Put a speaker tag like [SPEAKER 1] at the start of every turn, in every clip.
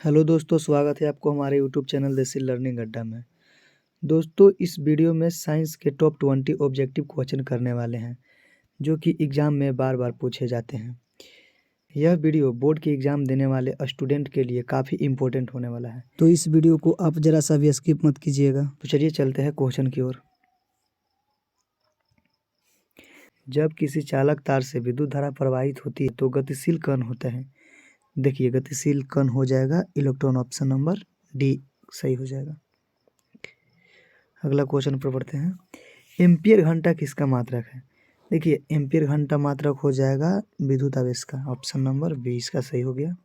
[SPEAKER 1] Hello दोस्तों, स्वागत है आपको हमारे यूट्यूब चैनल देसी लर्निंग अड्डा में। दोस्तों, इस वीडियो में साइंस के टॉप 20 ऑब्जेक्टिव क्वेश्चन करने वाले हैं जो कि एग्ज़ाम में बार बार पूछे जाते हैं। यह वीडियो बोर्ड के एग्ज़ाम देने वाले स्टूडेंट के लिए काफ़ी इम्पोर्टेंट होने वाला है, तो इस वीडियो को आप ज़रा सा भी स्किप मत कीजिएगा। तो चलिए चलते हैं क्वेश्चन की ओर। जब किसी चालक तार से विद्युत धारा प्रवाहित होती है तो गतिशील कण होता है। देखिए, गतिशील कण हो जाएगा इलेक्ट्रॉन, ऑप्शन नंबर डी सही हो जाएगा। अगला क्वेश्चन पर बढ़ते हैं। एम्पियर घंटा किसका मात्रक है? देखिए, एम्पियर घंटा मात्रक हो जाएगा विद्युत आवेश का, ऑप्शन नंबर 20 का सही हो गया।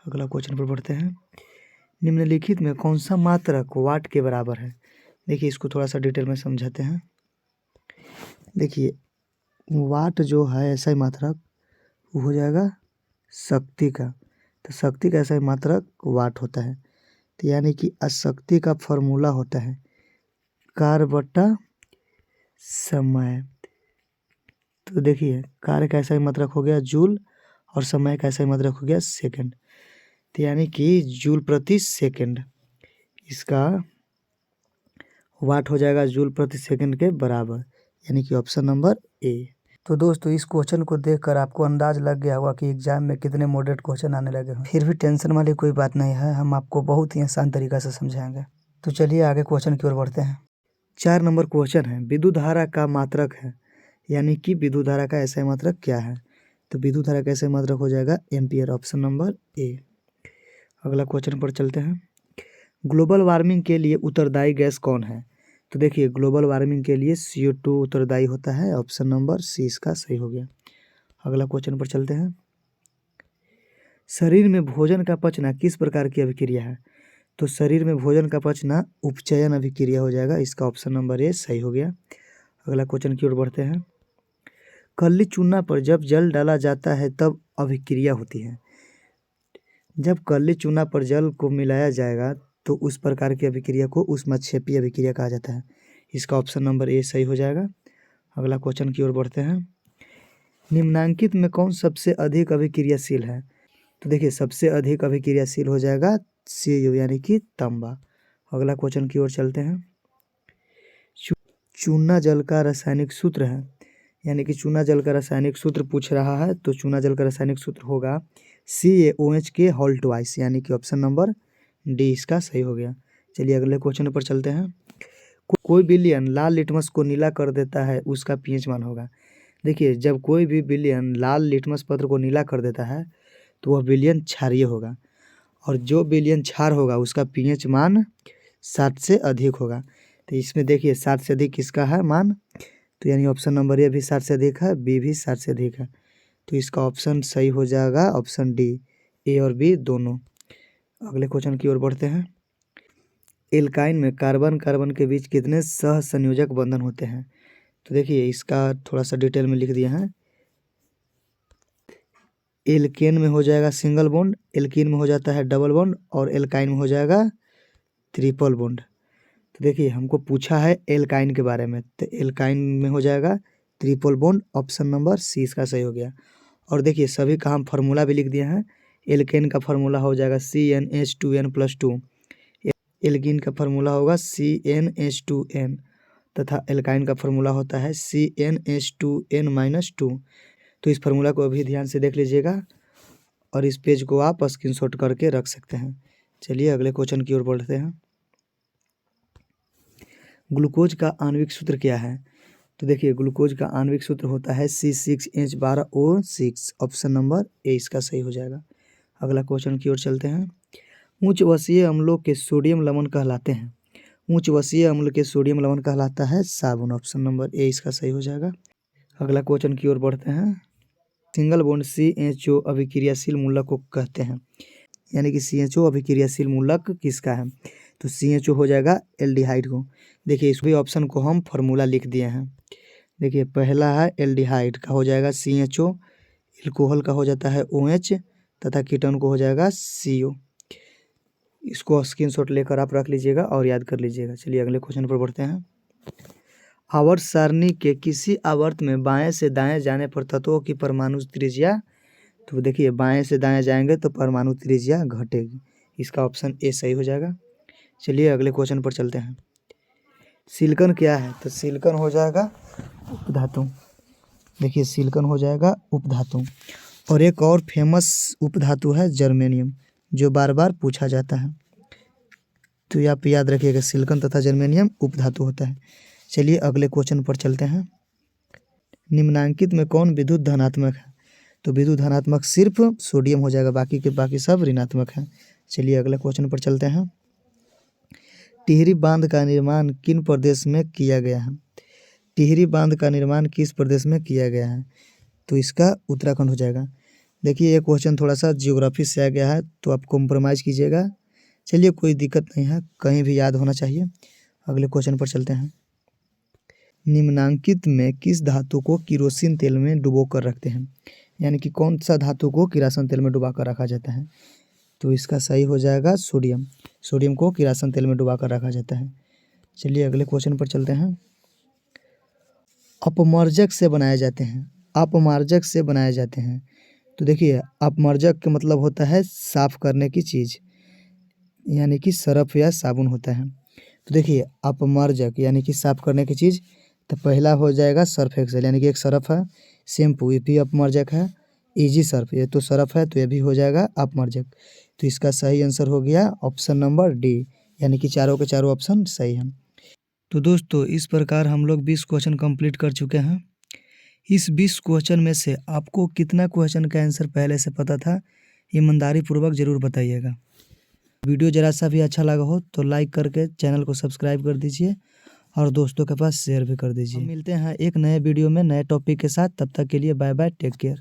[SPEAKER 1] अगला क्वेश्चन पर बढ़ते हैं। निम्नलिखित में कौन सा मात्रक वाट के बराबर है? देखिए, इसको थोड़ा सा डिटेल में समझाते हैं। देखिए, वाट जो है ऐसा ही मात्रक वो हो जाएगा शक्ति का, तो शक्ति का ऐसा ही मात्रक वाट होता है। तो यानी कि शक्ति का फॉर्मूला होता है कार्य बटा समय। तो देखिए, कार्य का ऐसा ही मात्रक हो गया जूल और समय का ऐसा ही मात्रक हो गया सेकंड। तो यानी कि जूल प्रति सेकंड, इसका वाट हो जाएगा जूल प्रति सेकंड के बराबर, यानी कि ऑप्शन नंबर ए। तो दोस्तों, इस क्वेश्चन को देखकर आपको अंदाज लग गया होगा कि एग्जाम में कितने मॉडरेट क्वेश्चन आने लगे हैं। फिर भी टेंशन वाली कोई बात नहीं है, हम आपको बहुत ही आसान तरीका से समझाएंगे। तो चलिए आगे क्वेश्चन की ओर बढ़ते हैं। 4 नंबर क्वेश्चन है, विद्युत धारा का मात्रक है, यानी कि विद्युत धारा का ऐसा मात्रक क्या है? तो विद्युत धारा का ऐसा मात्रक हो जाएगा एम्पियर, ऑप्शन नंबर ए। अगला क्वेश्चन पर चलते हैं। ग्लोबल वार्मिंग के लिए उत्तरदायी गैस कौन है? तो देखिए, ग्लोबल वार्मिंग के लिए CO2 उत्तरदायी होता है, ऑप्शन नंबर सी इसका सही हो गया। अगला क्वेश्चन पर चलते हैं। शरीर में भोजन का पचना किस प्रकार की अभिक्रिया है? तो शरीर में भोजन का पचना उपचयन अभिक्रिया हो जाएगा, इसका ऑप्शन नंबर ए सही हो गया। अगला क्वेश्चन की ओर बढ़ते हैं। खल्ली चूना पर जब जल डाला जाता है तब अभिक्रिया होती है। जब खल्ली चूना पर जल को मिलाया जाएगा तो उस प्रकार की अभिक्रिया को ऊष्माक्षेपी अभिक्रिया कहा जाता है, इसका ऑप्शन नंबर ए सही हो जाएगा। अगला क्वेश्चन की ओर बढ़ते हैं। निम्नांकित में कौन सबसे अधिक अभिक्रियाशील है? तो देखिए, सबसे अधिक अभिक्रियाशील हो जाएगा CU, यानी कि तांबा। अगला क्वेश्चन की ओर चलते हैं। चूना जल का रासायनिक सूत्र है, यानी कि चूना जल का रासायनिक सूत्र पूछ रहा है, तो चूना जल का रासायनिक सूत्र होगा CaOH के होल ट्वाइस, यानी कि ऑप्शन नंबर डी इसका सही हो गया। चलिए अगले क्वेश्चन पर चलते हैं। कोई विलयन लाल लिटमस को नीला कर देता है, उसका pH मान होगा। देखिए, जब कोई भी विलयन लाल लिटमस पत्र को नीला कर देता है तो वह विलयन क्षारीय होगा, और जो विलयन क्षार होगा उसका pH मान 7 से अधिक होगा। तो इसमें देखिए 7 से अधिक किसका है मान? तो यानी ऑप्शन नंबर ए भी 7 से अधिक है, बी भी 7 से अधिक है, तो इसका ऑप्शन सही हो जाएगा ऑप्शन डी, ए और बी दोनों। अगले क्वेश्चन की ओर बढ़ते हैं। एल्काइन में कार्बन कार्बन के बीच कितने सहसंयोजक बंधन होते हैं? तो देखिए, इसका थोड़ा सा डिटेल में लिख दिए हैं। एल्केन में हो जाएगा सिंगल बॉन्ड, एल्कीन में हो जाता है डबल बॉन्ड, और एल्काइन में हो जाएगा ट्रिपल बॉन्ड। तो देखिए, हमको पूछा है एल्काइन के बारे में, तो एल्काइन में हो जाएगा triple bond, option number C इसका सही हो गया। और देखिए, सभी का हम फार्मूला भी लिख दिए हैं। एल्केन का फार्मूला हो जाएगा CnH2n+2, एल्कीन का फार्मूला होगा CnH2n, तथा एल्काइन का फार्मूला होता है CnH2n-2। तो इस फार्मूला को अभी ध्यान से देख लीजिएगा और इस पेज को आप स्क्रीनशॉट करके रख सकते हैं। चलिए अगले क्वेश्चन की ओर बढ़ते हैं। ग्लूकोज का आणविक सूत्र क्या है? तो देखिए, ग्लूकोज का आणविक सूत्र होता है C6H12O6, ऑप्शन नंबर ए इसका सही हो जाएगा। अगला क्वेश्चन की ओर चलते हैं। उच्च वसीय अम्लों के सोडियम लवण कहलाते हैं। उच्च वसीय अम्ल के सोडियम लवण कहलाता है साबुन, ऑप्शन नंबर ए इसका सही हो जाएगा। अगला क्वेश्चन की ओर बढ़ते हैं। सिंगल बॉन्ड CHO अभिक्रियाशील मूलक को कहते हैं, यानी कि CHO अभिक्रियाशील मूलक किसका है? तो CHO हो जाएगा एल्डिहाइड को। देखिए, इस भी ऑप्शन को हम फार्मूला लिख दिए हैं। देखिए, पहला है एल्डिहाइड का हो जाएगा CHO, एल्कोहल का हो जाता है OH, तथा कीटोन को हो जाएगा CO। इसको स्क्रीनशॉट लेकर आप रख लीजिएगा और याद कर लीजिएगा। चलिए अगले क्वेश्चन पर बढ़ते हैं। आवर्त सारणी के किसी आवर्त में बाएं से दाएं जाने पर तत्वों की परमाणु त्रिज्या, तो देखिए बाएं से दाएं जाएंगे तो परमाणु त्रिज्या घटेगी। इसका ऑप्शन ए सही हो जाएगा। चलिए अगले क्वेश्चन पर चलते हैं। सिलिकॉन क्या है? तो सिलिकॉन हो जाएगा उपधातु। देखिए सिलिकॉन हो जाएगा उपधातु। और एक और फेमस उपधातु है जर्मेनियम, जो बार बार पूछा जाता है। तो आप याद रखिएगा सिलिकॉन तथा जर्मेनियम उपधातु होता है। चलिए अगले क्वेश्चन पर चलते हैं। निम्नांकित में कौन विद्युत धनात्मक है? तो विद्युत धनात्मक सिर्फ सोडियम हो जाएगा, बाकी के बाकी सब ऋणात्मक है। चलिए अगले क्वेश्चन पर चलते हैं। टिहरी बांध का निर्माण किन प्रदेश में किया गया है? टिहरी बांध का निर्माण किस प्रदेश में किया गया है? तो इसका उत्तराखंड हो जाएगा। देखिए ये क्वेश्चन थोड़ा सा ज्योग्राफी से आ गया है, तो आप कॉम्प्रोमाइज़ कीजिएगा। चलिए कोई दिक्कत नहीं है, कहीं भी याद होना चाहिए। अगले क्वेश्चन पर चलते हैं। निम्नांकित में किस धातु को किरोसिन तेल में डुबो कर रखते हैं? यानी कि कौन सा धातु को किरासन तेल में डुबा कर रखा जाता है? तो इसका सही हो जाएगा सोडियम। सोडियम को किरासन तेल में डुबा कर रखा जाता है। चलिए अगले क्वेश्चन पर चलते हैं। अपमर्जक से बनाए जाते हैं। अपमार्जक से बनाए जाते हैं। तो देखिए अपमर्जक का मतलब होता है साफ करने की चीज़, यानी कि सर्फ या साबुन होता है। तो देखिए अपमार्जक यानी कि साफ करने की चीज़, तो पहला हो जाएगा सर्फ एक्सेल, यानी कि एक सर्फ है। शैम्पू ये भी अपमार्जक है। इजी सर्फ ये तो सर्फ है, तो ये भी हो जाएगा अपमार्जक। तो इसका सही आंसर हो गया ऑप्शन नंबर डी, यानी कि चारों के चारों ऑप्शन सही हैं। तो दोस्तों इस प्रकार हम लोग 20 क्वेश्चन कंप्लीट कर चुके हैं। इस 20 क्वेश्चन में से आपको कितना क्वेश्चन का आंसर पहले से पता था, ईमानदारी पूर्वक ज़रूर बताइएगा। वीडियो ज़रा सा भी अच्छा लगा हो तो लाइक करके चैनल को सब्सक्राइब कर दीजिए और दोस्तों के पास शेयर भी कर दीजिए। मिलते हैं एक नए वीडियो में नए टॉपिक के साथ, तब तक के लिए बाय बाय, टेक केयर।